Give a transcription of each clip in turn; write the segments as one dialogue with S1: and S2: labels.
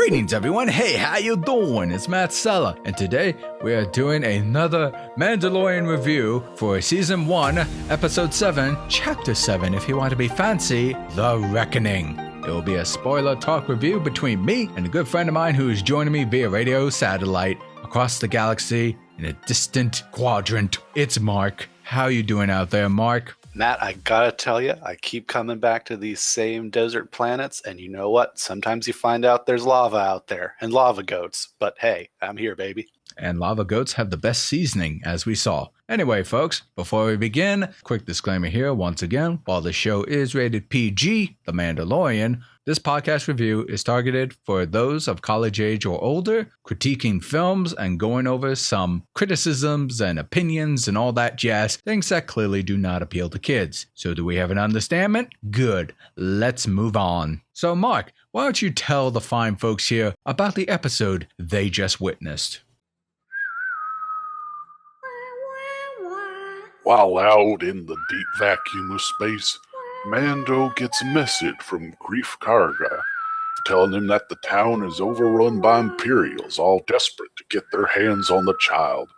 S1: Greetings everyone, hey, how you doing? It's Matt Sella, and today we are doing another Mandalorian review for Season 1, Episode 7, Chapter 7, if you want to be fancy, The Reckoning. It will be a spoiler talk review between me and a good friend of mine who is joining me via radio satellite across the galaxy in a distant quadrant. It's Marc. How you doing out there, Marc?
S2: Matt, I gotta tell you, I keep coming back to these same desert planets, and you know what? Sometimes you find out there's lava out there, and lava goats. But hey, I'm here, baby.
S1: And lava goats have the best seasoning, as we saw. Anyway, folks, before we begin, quick disclaimer here once again. While the show is rated PG, The Mandalorian, this podcast review is targeted for those of college age or older, critiquing films and going over some criticisms and opinions and all that jazz, things that clearly do not appeal to kids. So do we have an understanding? Good. Let's move on. So Marc, why don't you tell the fine folks here about the episode they just witnessed?
S3: While out in the deep vacuum of space, Mando gets a message from Greef Karga telling him that the town is overrun by Imperials, all desperate to get their hands on the child.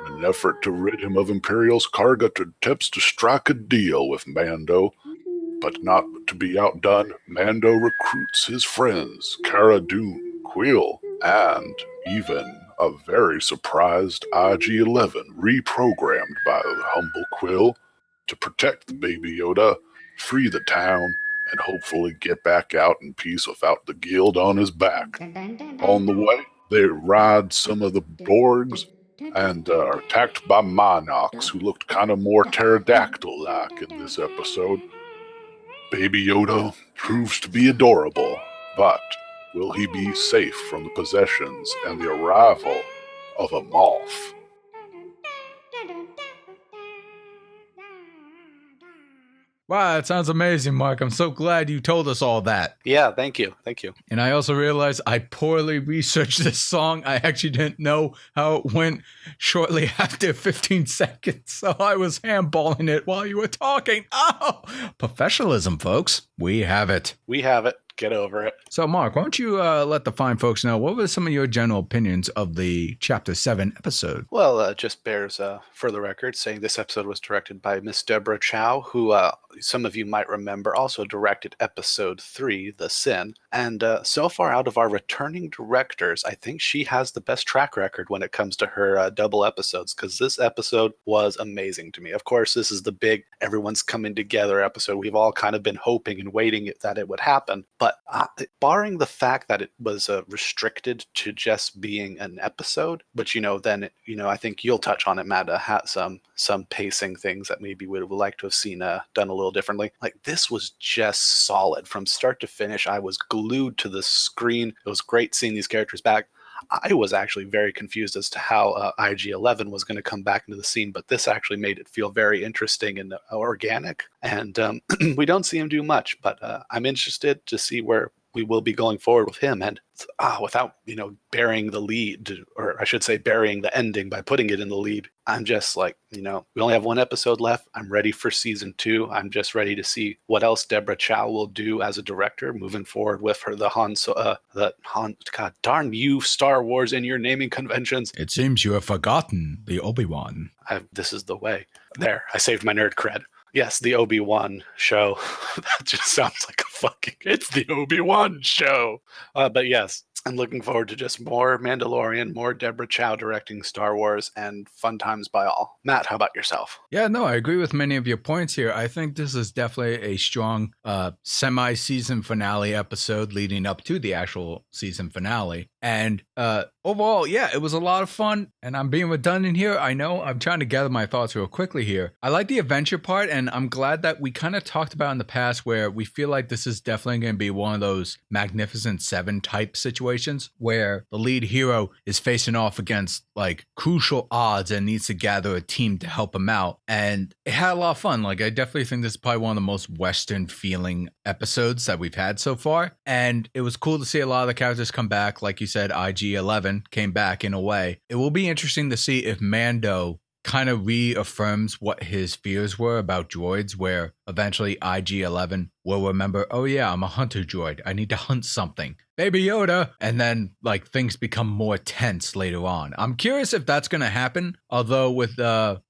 S3: In an effort to rid him of Imperials, Karga attempts to strike a deal with Mando, but not to be outdone, Mando recruits his friends, Cara Dune, Quill, and even a very surprised IG-11 reprogrammed by the humble Quill to protect the baby Yoda, free the town, and hopefully get back out in peace without the guild on his back. On the way, they ride some of the Borgs and are attacked by Monarchs, who looked kind of more pterodactyl-like in this episode. Baby Yoda proves to be adorable, but will he be safe from the possessions and the arrival of a moth?
S1: Wow, that sounds amazing, Marc. I'm so glad you told us all that.
S2: Yeah, thank you. Thank you.
S1: And I also realized I poorly researched this song. I actually didn't know how it went shortly after 15 seconds, so I was handballing it while you were talking. Oh, professionalism, folks. We have it.
S2: We have it. Get over it.
S1: So, Marc, why don't you let the fine folks know, what were some of your general opinions of the Chapter 7 episode?
S2: Well, just bears for the record saying this episode was directed by Miss Deborah Chow, who some of you might remember also directed Episode 3, The Sin. And so far out of our returning directors, I think she has the best track record when it comes to her double episodes, because this episode was amazing to me. Of course, this is the big everyone's coming together episode. We've all kind of been hoping and waiting that it would happen. But barring the fact that it was restricted to just being an episode, but then I think you'll touch on it, Matt, had some pacing things that maybe we would like to have seen done a little differently. Like, this was just solid from start to finish. I was glued to the screen. It was great seeing these characters back. I was actually very confused as to how IG-11 was going to come back into the scene, but this actually made it feel very interesting and organic. And we don't see him do much, but I'm interested to see where we will be going forward with him. And without, burying the lead, or I should say burying the ending by putting it in the lead, I'm just like, we only have one episode left. I'm ready for Season 2. I'm just ready to see what else Deborah Chow will do as a director moving forward with her, God darn you, Star Wars and your naming conventions.
S1: It seems you have forgotten the Obi-Wan.
S2: This is the way. There, I saved my nerd cred. Yes, the Obi-Wan show. That just sounds like it's the Obi-Wan show. But yes, I'm looking forward to just more Mandalorian, more Deborah Chow directing Star Wars, and fun times by all. Matt, how about yourself?
S1: Yeah, no, I agree with many of your points here. I think this is definitely a strong semi-season finale episode leading up to the actual season finale. And overall, yeah, it was a lot of fun, and I'm being redundant here. I know I'm trying to gather my thoughts real quickly here. I like the adventure part, and I'm glad that we kind of talked about in the past where we feel like this is definitely going to be one of those Magnificent Seven type situations where the lead hero is facing off against like crucial odds and needs to gather a team to help him out. And it had a lot of fun. Like, I definitely think this is probably one of the most Western feeling episodes that we've had so far. And it was cool to see a lot of the characters come back. Like you said, IG-11 came back in a way. It will be interesting to see if Mando kind of reaffirms what his fears were about droids, where eventually IG-11 will remember, oh yeah, I'm a hunter droid. I need to hunt something. Baby Yoda. And then like things become more tense later on. I'm curious if that's going to happen. Although with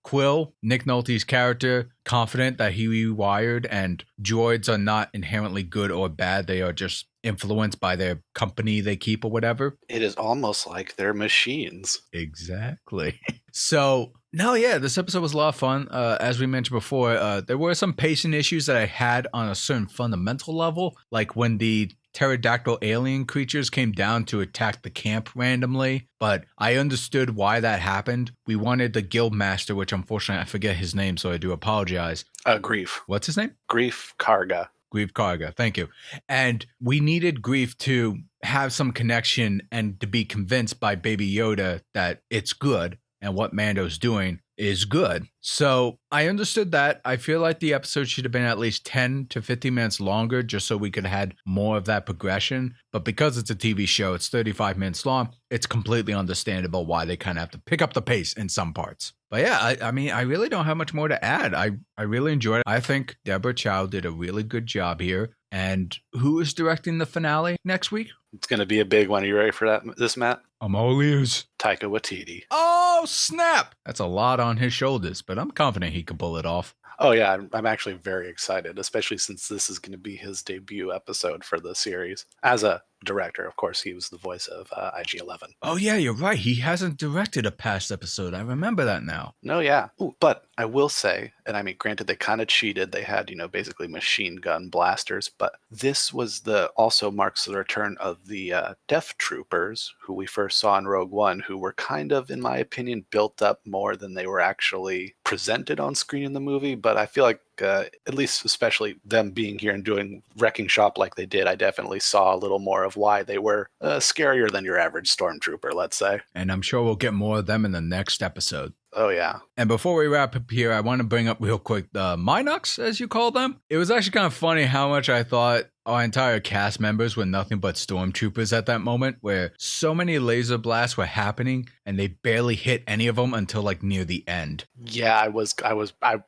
S1: Quill, Nick Nolte's character, confident that he rewired and droids are not inherently good or bad. They are just influenced by their company they keep or whatever.
S2: It is almost like they're machines.
S1: Exactly. So, no, yeah, this episode was a lot of fun. As we mentioned before, there were some pacing issues that I had on a certain fundamental level, like when the pterodactyl alien creatures came down to attack the camp randomly, but I understood why that happened. We wanted the guild master, which unfortunately I forget his name, so I do apologize.
S2: Grief.
S1: What's his name?
S2: Grief Karga.
S1: Grief Karga, thank you. And we needed Grief to have some connection and to be convinced by Baby Yoda that it's good and what Mando's doing is good. So I understood that. I feel like the episode should have been at least 10 to 15 minutes longer just so we could have had more of that progression. But because it's a TV show, it's 35 minutes long. It's completely understandable why they kind of have to pick up the pace in some parts. But yeah, I mean, I really don't have much more to add. I really enjoyed it. I think Deborah Chow did a really good job here. And who is directing the finale next week?
S2: It's going to be a big one. Are you ready for this, Matt?
S1: I'm all ears.
S2: Taika Waititi.
S1: Oh, snap! That's a lot on his shoulders, but I'm confident he can pull it off.
S2: Oh, yeah. I'm actually very excited, especially since this is going to be his debut episode for the series. As a director, of course, he was the voice of IG-11.
S1: Oh, yeah, you're right. He hasn't directed a past episode. I remember that now.
S2: No, yeah. Ooh, but I will say, and I mean, granted, they kind of cheated. They had, basically machine gun blasters. But this was also marks the return of the Death Troopers, who we first saw in Rogue One, who were kind of, in my opinion, built up more than they were actually presented on screen in the movie. But I feel like, at least especially them being here and doing Wrecking Shop like they did, I definitely saw a little more of why they were scarier than your average stormtrooper, let's say.
S1: And I'm sure we'll get more of them in the next episode.
S2: Oh, yeah.
S1: And before we wrap up here, I want to bring up real quick the Minox, as you call them. It was actually kind of funny how much I thought our entire cast members were nothing but stormtroopers at that moment, where so many laser blasts were happening and they barely hit any of them until like near the end.
S2: Yeah, I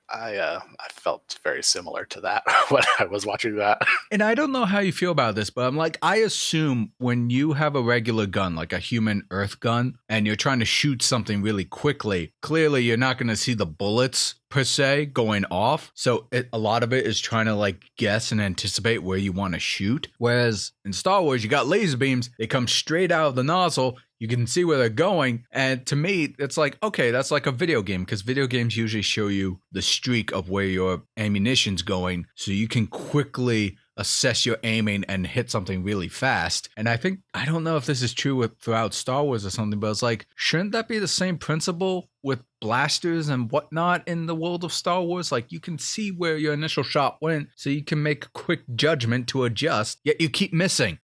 S2: felt very similar to that when I was watching that.
S1: And I don't know how you feel about this, but I'm like, I assume when you have a regular gun, like a human earth gun, and you're trying to shoot something really quickly, clearly you're not going to see the bullets per se going off. So a lot of it is trying to like guess and anticipate where you want to shoot. Whereas in Star Wars, you got laser beams. They come straight out of the nozzle. You can see where they're going. And to me, it's like, okay, that's like a video game, because video games usually show you the streak of where your ammunition's going so you can quickly assess your aiming and hit something really fast. And I don't know if this is true throughout Star Wars or something, but it's like, shouldn't that be the same principle with blasters and whatnot in the world of Star Wars? Like, you can see where your initial shot went, so you can make a quick judgment to adjust, yet you keep missing.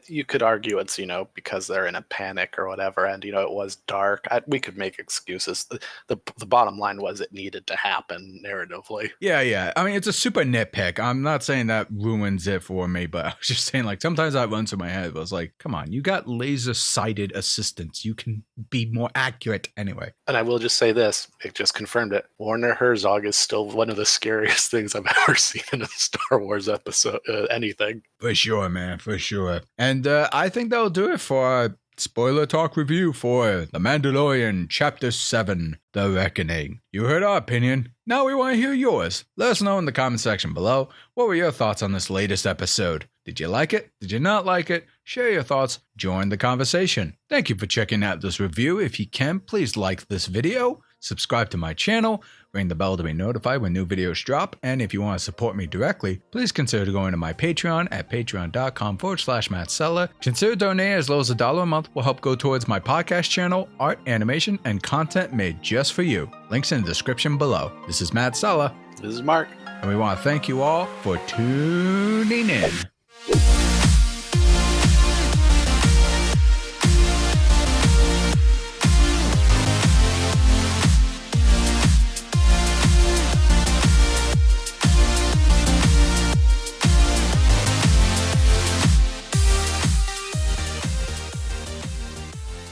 S2: You could argue it's, because they're in a panic or whatever, and, it was dark. We could make excuses. The bottom line was it needed to happen narratively.
S1: Yeah. I mean, it's a super nitpick. I'm not saying that ruins it for me, but I was just saying, like, sometimes that runs through my head. But I was like, come on, you got laser-sighted assistants. You can be more accurate anyway.
S2: And I will just say this, it just confirmed it. Werner Herzog is still one of the scariest things I've ever seen in a Star Wars episode, anything.
S1: For sure, man, for sure. And I think that'll do it for our spoiler talk review for The Mandalorian Chapter 7, The Reckoning. You heard our opinion. Now we want to hear yours. Let us know in the comment section below. What were your thoughts on this latest episode? Did you like it? Did you not like it? Share your thoughts. Join the conversation. Thank you for checking out this review. If you can, please like this video, subscribe to my channel, ring the bell to be notified when new videos drop, and if you want to support me directly, please consider going to my Patreon at patreon.com/Matt Sella. Consider donating as low as $1 a month will help go towards my podcast channel, art, animation, and content made just for you. Links in the description below. This is Matt Sella.
S2: This is Marc.
S1: And we want to thank you all for tuning in.